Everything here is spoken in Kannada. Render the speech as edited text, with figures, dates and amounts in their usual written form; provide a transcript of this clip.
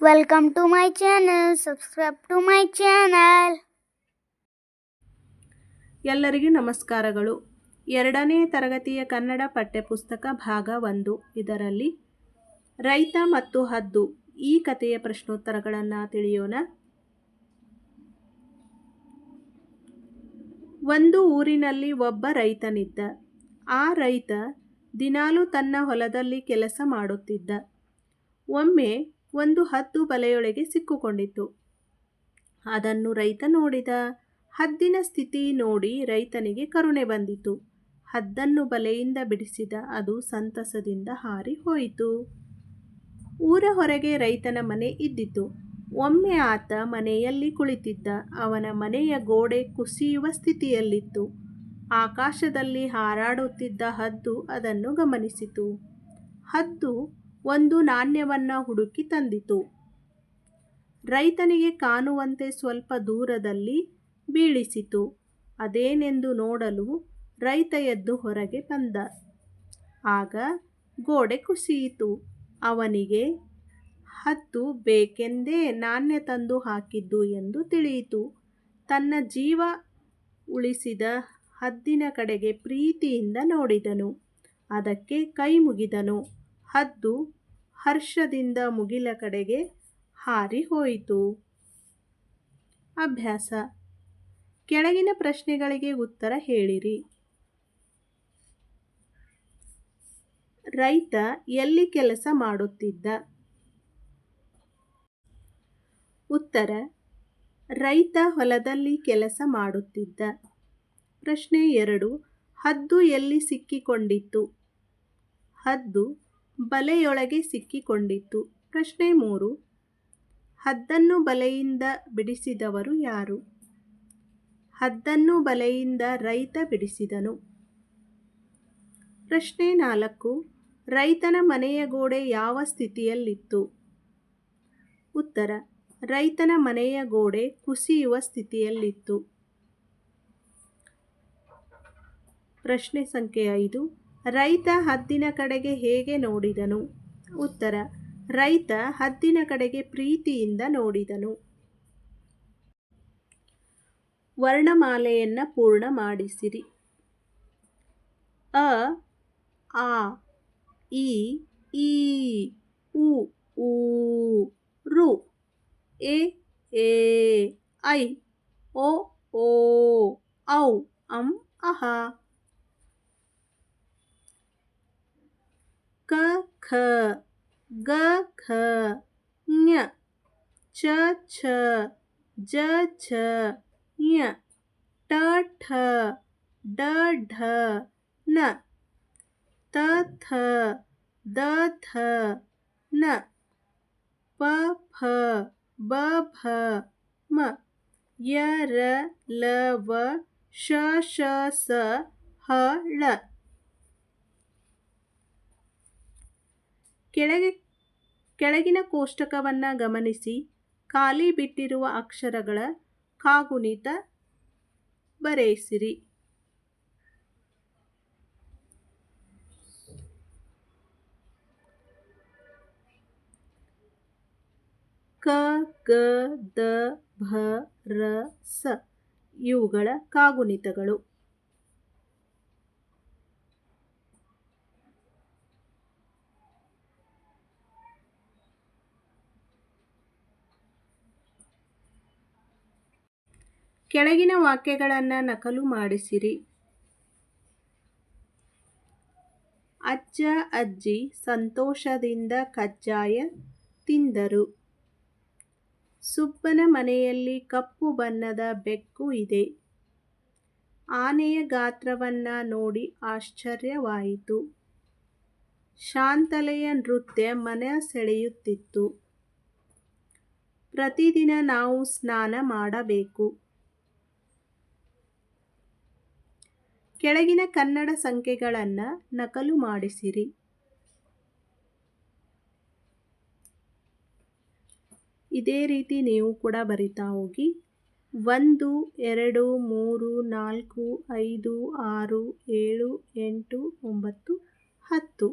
Welcome to my channel. Subscribe to my channel. ಎಲ್ಲರಿಗೂ ನಮಸ್ಕಾರಗಳು. 2ನೇ ತರಗತಿಯ ಕನ್ನಡ ಪಠ್ಯಪುಸ್ತಕ ಭಾಗ 1 ಇದರಲ್ಲಿ ರೈತ ಮತ್ತು ಹದ್ದು ಈ ಕಥೆಯ ಪ್ರಶ್ನೋತ್ತರಗಳನ್ನು ತಿಳಿಯೋಣ. ಒಂದು ಊರಿನಲ್ಲಿ ಒಬ್ಬ ರೈತನಿದ್ದ. ಆ ರೈತ ದಿನಾಲೂ ತನ್ನ ಹೊಲದಲ್ಲಿ ಕೆಲಸ ಮಾಡುತ್ತಿದ್ದ. ಒಮ್ಮೆ ಒಂದು ಹದ್ದು ಬಲೆಯೊಳಗೆ ಸಿಕ್ಕಿಕೊಂಡಿತು. ಅದನ್ನು ರೈತ ನೋಡಿದ. ಹದ್ದಿನ ಸ್ಥಿತಿ ನೋಡಿ ರೈತನಿಗೆ ಕರುಣೆ ಬಂದಿತು. ಹದ್ದನ್ನು ಬಲೆಯಿಂದ ಬಿಡಿಸಿದ. ಅದು ಸಂತಸದಿಂದ ಹಾರಿ ಹೋಯಿತು. ಊರ ಹೊರಗೆ ರೈತನ ಮನೆ ಇದ್ದಿತು. ಒಮ್ಮೆ ಆತ ಮನೆಯಲ್ಲಿ ಕುಳಿತಿದ್ದ. ಅವನ ಮನೆಯ ಗೋಡೆ ಕುಸಿಯುವ ಸ್ಥಿತಿಯಲ್ಲಿತ್ತು. ಆಕಾಶದಲ್ಲಿ ಹಾರಾಡುತ್ತಿದ್ದ ಹದ್ದು ಅದನ್ನು ಗಮನಿಸಿತು. ಹದ್ದು ಒಂದು ನಾಣ್ಯವನ್ನು ಹುಡುಕಿ ತಂದಿತು. ರೈತನಿಗೆ ಕಾಣುವಂತೆ ಸ್ವಲ್ಪ ದೂರದಲ್ಲಿ ಬೀಳಿಸಿತು. ಅದೇನೆಂದು ನೋಡಲು ರೈತ ಎದ್ದು ಹೊರಗೆ ಬಂದ. ಆಗ ಗೋಡೆ ಕುಸಿಯಿತು. ಅವನಿಗೆ ಹದ್ದು ಬೇಕೆಂದೇ ನಾಣ್ಯ ತಂದು ಹಾಕಿದ್ದು ಎಂದು ತಿಳಿಯಿತು. ತನ್ನ ಜೀವ ಉಳಿಸಿದ ಹದ್ದಿನ ಕಡೆಗೆ ಪ್ರೀತಿಯಿಂದ ನೋಡಿದನು. ಅದಕ್ಕೆ ಕೈ ಮುಗಿದನು. ಹದ್ದು ಹರ್ಷದಿಂದ ಮುಗಿಲ ಕಡೆಗೆ ಹಾರಿ ಹೋಯಿತು. ಅಭ್ಯಾಸ: ಕೆಳಗಿನ ಪ್ರಶ್ನೆಗಳಿಗೆ ಉತ್ತರ ಹೇಳಿರಿ. ರೈತ ಎಲ್ಲಿ ಕೆಲಸ ಮಾಡುತ್ತಿದ್ದ? ಉತ್ತರ: ರೈತ ಹೊಲದಲ್ಲಿ ಕೆಲಸ ಮಾಡುತ್ತಿದ್ದ. ಪ್ರಶ್ನೆ 2: ಹದ್ದು ಎಲ್ಲಿ ಸಿಕ್ಕಿಕೊಂಡಿತ್ತು? ಹದ್ದು ಬಲೆಯೊಳಗೆ ಸಿಕ್ಕಿಕೊಂಡಿತ್ತು. ಪ್ರಶ್ನೆ 3: ಹದ್ದನ್ನು ಬಲೆಯಿಂದ ಬಿಡಿಸಿದವರು ಯಾರು? ಹದ್ದನ್ನು ಬಲೆಯಿಂದ ರೈತ ಬಿಡಿಸಿದನು. ಪ್ರಶ್ನೆ 4: ರೈತನ ಮನೆಯ ಗೋಡೆ ಯಾವ ಸ್ಥಿತಿಯಲ್ಲಿತ್ತು? ಉತ್ತರ: ರೈತನ ಮನೆಯ ಗೋಡೆ ಕುಸಿಯುವ ಸ್ಥಿತಿಯಲ್ಲಿತ್ತು. ಪ್ರಶ್ನೆ ಸಂಖ್ಯೆ 5: ರೈತ ಹದ್ದಿನ ಕಡೆಗೆ ಹೇಗೆ ನೋಡಿದನು? ಉತ್ತರ: ರೈತ ಹದ್ದಿನ ಕಡೆಗೆ ಪ್ರೀತಿಯಿಂದ ನೋಡಿದನು. ವರ್ಣಮಾಲೆಯನ್ನು ಪೂರ್ಣ ಮಾಡಿಸಿರಿ. ಅ, ಆ, ಇ, ಈ, ಉ, ಊ, ರು, ಎ, ಐ, ಓ, ಔ, ಅಂ, ಅಹ. ಕ, ಖ, ಗ, ಘ, ಞ, ಚ, ಛ, ಜ, ಝ, ಞ, ಟ, ಠ, ಡ, ಢ, ನ, ತ, ಥ, ದ, ಥ, ನ, ಪ, ಫ, ಬ, ಭ, ಮ, ಯ, ರ, ಲ, ವ, ಶ, ಶ, ಸ, ಹ, ಳ. ಕೆಳಗಿನ ಕೋಷ್ಟಕವನ್ನು ಗಮನಿಸಿ. ಖಾಲಿ ಬಿಟ್ಟಿರುವ ಅಕ್ಷರಗಳ ಕಾಗುಣಿತ ಬರೆಯಿಸಿರಿ. ಕ, ಗ, ದ, ಭ, ರ, ಸ ಇವುಗಳ ಕಾಗುಣಿತಗಳು. ಕೆಳಗಿನ ವಾಕ್ಯಗಳನ್ನು ನಕಲು ಮಾಡಿಸಿರಿ. ಅಜ್ಜ ಅಜ್ಜಿ ಸಂತೋಷದಿಂದ ಕಜ್ಜಾಯ ತಿಂದರು. ಸುಬ್ಬನ ಮನೆಯಲ್ಲಿ ಕಪ್ಪು ಬಣ್ಣದ ಬೆಕ್ಕು ಇದೆ. ಆನೆಯ ಗಾತ್ರವನ್ನು ನೋಡಿ ಆಶ್ಚರ್ಯವಾಯಿತು. ಶಾಂತಲೆಯ ನೃತ್ಯ ಮನ ಸೆಳೆಯುತ್ತಿತ್ತು. ಪ್ರತಿದಿನ ನಾವು ಸ್ನಾನ ಮಾಡಬೇಕು. ಕೆಳಗಿನ ಕನ್ನಡ ಸಂಖ್ಯೆಗಳನ್ನು ನಕಲು ಮಾಡಿಸಿರಿ. ಇದೇ ರೀತಿ ನೀವು ಕೂಡ ಬರಿತಾ ಹೋಗಿ. 1, 2, 3, 4, 5, 6, 7, 8, 9, 10